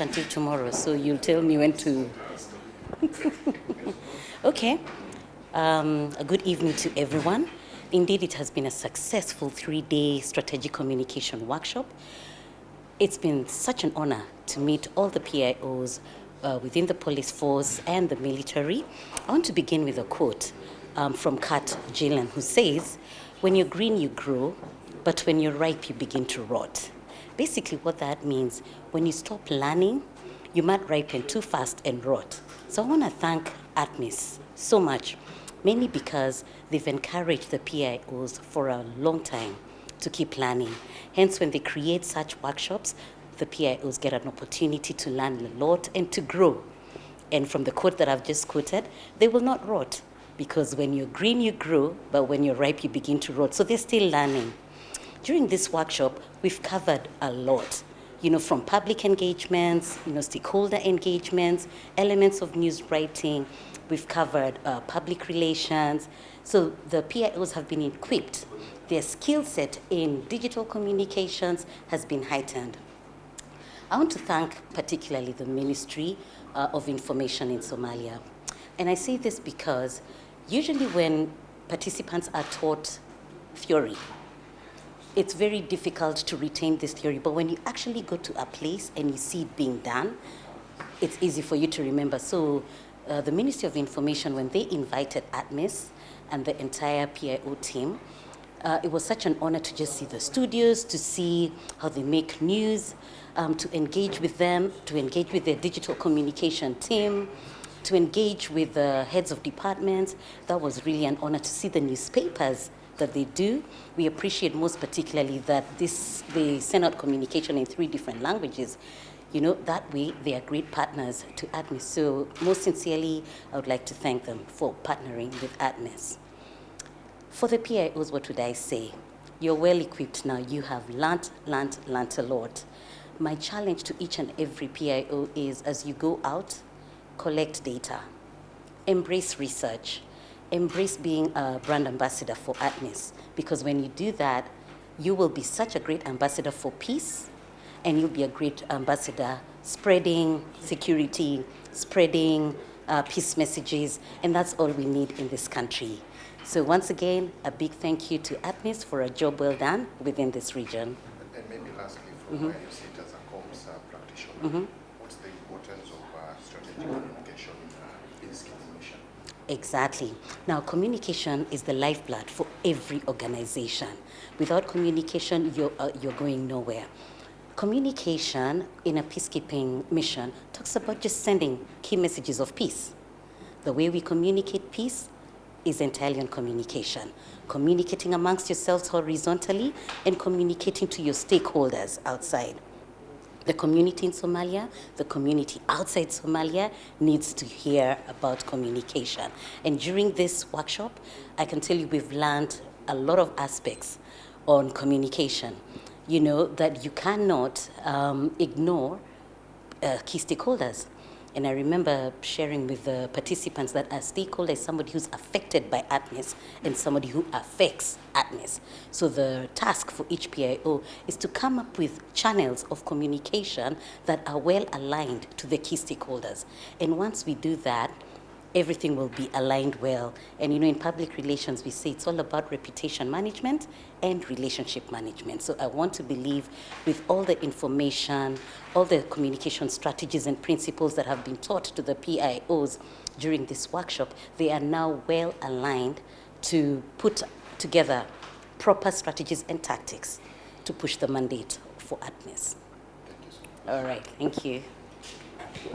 until tomorrow, so you'll tell me when to. Okay. A good evening to everyone. Indeed, it has been a successful 3-day strategic communication workshop. It's been such an honor to meet all the PIOs within the police force and the military. I want to begin with a quote from Kat Gillen, who says, "When you're green, you grow, but when you're ripe, you begin to rot." Basically, what that means, when you stop learning, you might ripen too fast and rot. So I want to thank ATMIS so much, mainly because they've encouraged the PIOs for a long time to keep learning. Hence, when they create such workshops, the PIOs get an opportunity to learn a lot and to grow. And from the quote that I've just quoted, they will not rot, because when you're green, you grow, but when you're ripe, you begin to rot. So they're still learning. During this workshop, we've covered a lot, from public engagements, stakeholder engagements, elements of news writing. We've covered public relations. So the PIOs have been equipped. Their skill set in digital communications has been heightened. I want to thank particularly the Ministry of Information in Somalia. And I say this because usually when participants are taught theory, it's very difficult to retain this theory, but when you actually go to a place and you see it being done, it's easy for you to remember. So the Ministry of Information, when they invited ATMIS and the entire PIO team, it was such an honor to just see the studios, to see how they make news, to engage with them, to engage with their digital communication team, to engage with the heads of departments. That was really an honor to see the newspapers that they do. We appreciate most particularly that they send out communication in 3 different languages. That way they are great partners to ATMIS. So most sincerely, I would like to thank them for partnering with ATMIS. For the PIOs, what would I say? You're well equipped now. You have learnt a lot. My challenge to each and every PIO is, as you go out, collect data, embrace research, embrace being a brand ambassador for ATMIS, because when you do that, you will be such a great ambassador for peace, and you'll be a great ambassador spreading security, spreading peace messages, and that's all we need in this country. So once again, a big thank you to ATMIS for a job well done within this region. And maybe lastly, from where you sit as a comms practitioner, what's the importance of strategic communication in peacekeeping mission? Exactly. Now, communication is the lifeblood for every organization. Without communication, you're going nowhere. Communication in a peacekeeping mission talks about just sending key messages of peace. The way we communicate peace is entirely on communication. Communicating amongst yourselves horizontally and communicating to your stakeholders outside. The community in Somalia, the community outside Somalia needs to hear about communication. And during this workshop, I can tell you we've learned a lot of aspects on communication. That you cannot ignore key stakeholders. And I remember sharing with the participants that a stakeholder is somebody who's affected by ATMIS and somebody who affects ATMIS. So the task for each PIO is to come up with channels of communication that are well aligned to the key stakeholders. And once we do that, everything will be aligned well. And in public relations, we say it's all about reputation management and relationship management. So I want to believe with all the information, all the communication strategies and principles that have been taught to the PIOs during this workshop, they are now well aligned to put together proper strategies and tactics to push the mandate for ATMIS. Thank you so much. All right, thank you.